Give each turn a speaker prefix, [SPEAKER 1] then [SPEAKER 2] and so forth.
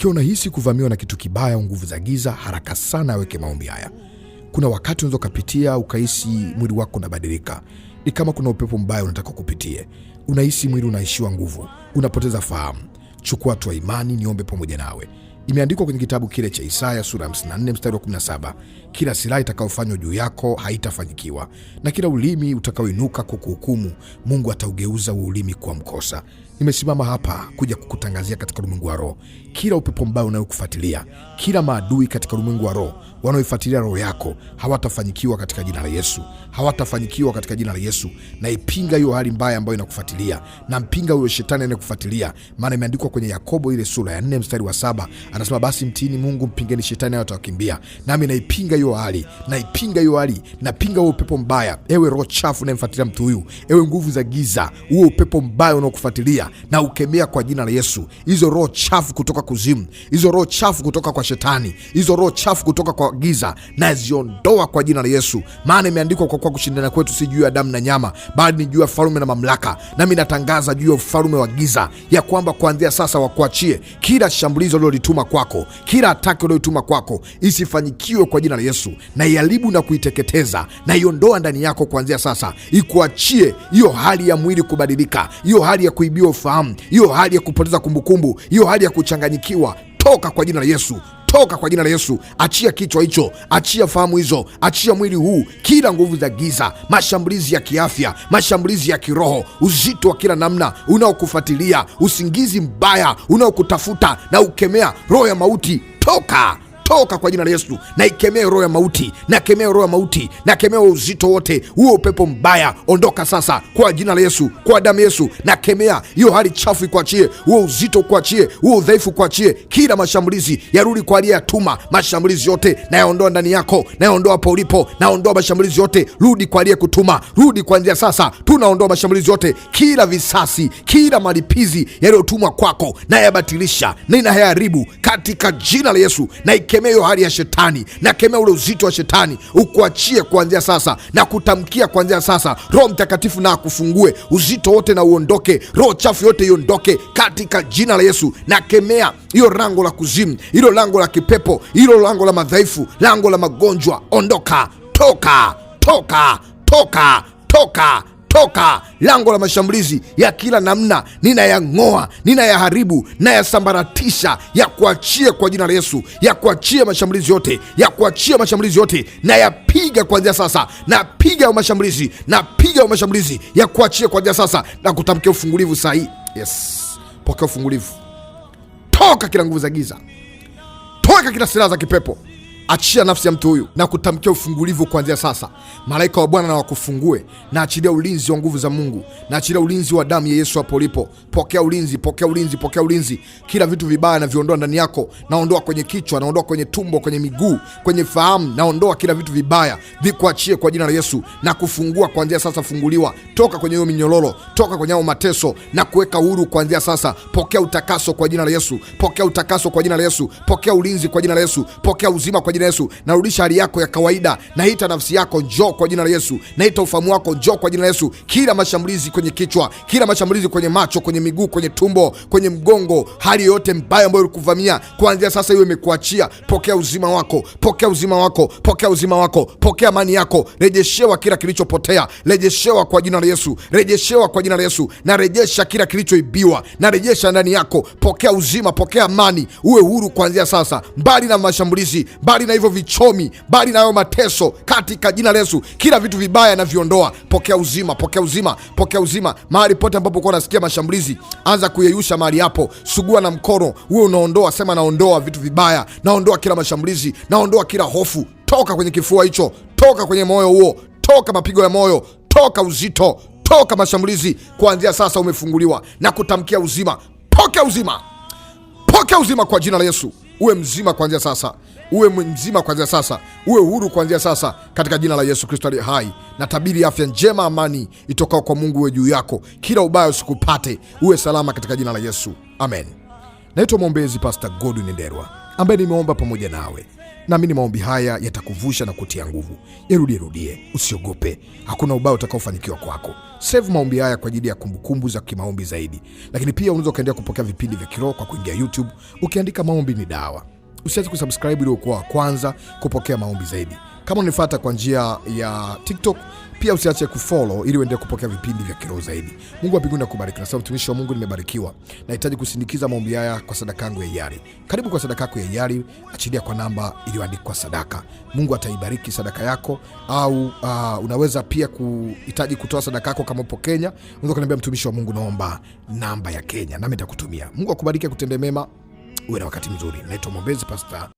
[SPEAKER 1] Ikiwa unahisi kuvamiwa na kitu kibaya au nguvu za giza, haraka sana aweke maombi haya. Kuna wakati unaweza kupitia ukahisi mwili wako unabadilika. Ni kama kuna upepo mbaya unataka kupitie. Unahisi mwili unaishiwa nguvu, unapoteza fahamu. Chukua hatua imani, niombe pamoja nawe. Imeandikwa kwenye kitabu kile cha Isaya sura 54 mstari wa 17, kila silaha itakayofanywa juu yako haitafanyikiwa, na kila ulimi utakaoinuka kukuhukumu, Mungu ataugeuza huo ulimi kwa mkosa. Nimesimama hapa kuja kukutangazia katika ulimwengu wa roho, kila upepo mbaya unayokufuatilia, kila maadui katika ulimwengu wa roho wanaoifuatilia roho yako hawatafanyikiwa katika jina la Yesu. Hawatafanyikiwa katika jina la Yesu. Na ipinga hiyo hali mbaya ambayo inakufuatilia, na mpinga huyo shetani anayekufuatilia. Maana imeandikwa kwenye Yakobo ile sura ya 4 mstari wa 7, anasema basi mtiini Mungu, mpingeni shetani naye atawakimbia. Nami naipinga hiyo hali, naipinga hiyo hali, napinga huo upepo mbaya. Ewe roho chafu unayemfuatilia mtu huyu, ewe nguvu za giza, huo upepo mbaya unaokufuatilia na ukemea kwa jina la Yesu. Hizo roho chafu kutoka kuzimu, hizo roho chafu kutoka kwa shetani, hizo roho chafu kutoka kwa giza, na ziondoa kwa jina la Yesu. Maana imeandikwa kwa kushindana kwetu si juu ya damu na nyama, bali ni juu ya falme na mamlaka. Nami natangaza juu ya ufalme wa giza ya kwamba kuanzia sasa wakuachie. Kila shambulizo lilolituma kwako, kila ataki lilolituma kwako isifanyikiwe kwa jina la Yesu. Na iharibu na kuiteketeza na iondoa ndani yako kuanzia sasa. Ikuachie hiyo hali ya mwili kubadilika, hiyo hali ya kuibiwa ufahamu, hiyo hali ya kupoteza kumbukumbu, hiyo hali ya kuchanganyikiwa. Toka kwa jina la Yesu. Toka kwa jina la Yesu. Achia kichwa hicho, achia fahamu hizo, achia mwili huu. Kila nguvu za giza, mashambulizi ya kiafya, mashambulizi ya kiroho, uzito wa kila namna unaokufuatilia, usingizi mbaya unaokutafuta, na ukemea roho ya mauti. Toka kwa jina la Yesu. Na ikemea roho ya mauti, na kemea roho ya mauti, na kemea uzito wote, huo upepo mbaya ondoka sasa kwa jina la Yesu, kwa damu ya Yesu. Na kemea hiyo hali chafu ikuachie, huo uzito kuachie, huo udhaifu kuachie. Kila mashambulizi yarudi kwa aliyetuma. Mashambulizi yote na yaondoa ndani yako, na yaondoa hapo ulipo, na yaondoa mashambulizi yote. Rudi kwa aliyekutuma, rudi kuanzia sasa. Tunaondoa mashambulizi yote, kila visasi, kila malipizi yaliyotumwa kwako na yabatilisha na inaharibu katika jina la Yesu. Na kemea hiyo hali ya shetani, na kemea ule uzito wa shetani ukuachie kuanzia sasa, na kutamkia kuanzia sasa. Roho Mtakatifu na akufungue uzito wote na uondoke, roho chafu yote iondoke katika jina la Yesu. Na kemea hiyo lango la kuzimu, hilo lango la kipepo, hilo lango la madhaifu, lango la magonjwa. Ondoka, toka lango la mashambulizi ya kila namna, ninayang'oa, ninayaharibu, nayasambaratisha, ya kuachie kwa jina la Yesu, ya kuachie mashambulizi yote, ya kuachie mashambulizi yote, na yapiga kuanzia sasa. Napiga mashambulizi, napiga mashambulizi, ya kuachie kuanzia sasa, na kutamkia ufungulivu sahihi. Yes, pokea ufungulivu. Toka kila nguvu za giza, toka kila silaha za kipepo. Achia nafsi ya mtu huyu na kutamkia ufungulivu kuanzia sasa. Malaika wa Bwana na wakufungue, na achilia ulinzi wa nguvu za Mungu, na achilia ulinzi wa damu ya Yesu hapo ulipo. Pokea ulinzi, pokea ulinzi, pokea ulinzi. Kila vitu vibaya na viondoa ndani yako. Naondoa kwenye kichwa, naondoa kwenye tumbo, kwenye miguu, kwenye fahamu. Naondoa kila vitu vibaya, vikuachie kwa jina la Yesu. Na kufungua kuanzia sasa. Funguliwa, toka kwenye hiyo minyololo, toka kwenye hayo mateso, na kuweka huru kuanzia sasa. Pokea utakaso kwa jina la Yesu. Pokea utakaso kwa jina la Yesu. Pokea ulinzi kwa jina la Yesu. Pokea uzima kwa jina la Yesu. Narudisha hali yako ya kawaida. Naita nafsi yako, njoo kwa jina la Yesu. Naita ufahamu wako, njoo kwa jina la Yesu. Kila mashambulizi kwenye kichwa, kila mashambulizi kwenye macho, kwenye miguu, kwenye tumbo, kwenye mgongo, hali yote mbaya ambayo ilikuvamia kuanzia sasa hiyo imekuachia. Pokea uzima wako, pokea uzima wako, pokea uzima wako, pokea amani yako. Rejeshewa kila kilichopotea, rejeshewa kwa jina la Yesu, rejeshewa kwa jina la Yesu. Na rejesha kila kilichoibiwa, na rejesha ndani yako. Pokea uzima, pokea amani, uwe huru kuanzia sasa. Mbali na mashambulizi, mbali na hivyo vichomi, mbali na hayo mateso, katika jina la Yesu. Kila vitu vibaya na viondoa. Pokea uzima, pokea uzima, pokea uzima. Mahali pote ambapo uko unasikia mashambulizi, anza kuyeyusha mahali hapo. Sugua na mkono, uwe unaondoa, sema naondoa vitu vibaya, naondoa kila mashambulizi, naondoa kila hofu. Toka kwenye kifua hicho, toka kwenye moyo huo, toka mapigo ya moyo, toka uzito, toka mashambulizi. Kuanzia sasa umefunguliwa na kutamkia uzima. Pokea uzima, pokea uzima kwa jina la Yesu. Uwe mzima kuanzia sasa, uwe mzima kuanzia sasa, uwe huru kuanzia sasa, katika jina la Yesu Kristo aliye hai. Na tabiri afya njema, amani itokao kwa Mungu uwe juu yako. Kila ubaya usikupate, uwe salama katika jina la Yesu, amen. Naitwa mwombezi Pastor Godwin Ndelwa, ambaye nimeomba pamoja nawe. Naamini maombi haya yatakuvusha na kutia nguvu. Yarudie, usiogope. Hakuna ubaya utakaofanikiwa kwako. Save maombi haya kwa ajili ya kumbukumbu za kimaombi zaidi. Lakini pia unaweza kuendelea kupokea vipindi vya kiroho kwa kuingia YouTube ukiandika Maombi ni Dawa. Usiache kusubscribe ili ukuwa wa kwanza kupokea maombi zaidi. Kama unifuata kwa njia ya TikTok, pia usiache kufollow ili uendelee kupokea vipindi vya kiroho zaidi. Mungu wa mbinguni akubariki. Na sababu mtumishi wa Mungu nimebarikiwa. Nahitaji kusindikiza maombi haya kwa sadaka yangu ya hiari. Karibu kwa sadaka yako ya hiari, achilia kwa namba iliyoandikwa sadaka. Mungu ataibariki sadaka yako. Au unaweza pia kuhitaji kutoa sadaka yako kama upo Kenya. Unaweza kuniambia mtumishi wa Mungu, naomba namba ya Kenya, nami nitakutumia. Mungu akubariki, akutendee mema. Uwe na wakati mzuri. Naitwa Mwombezi Pastor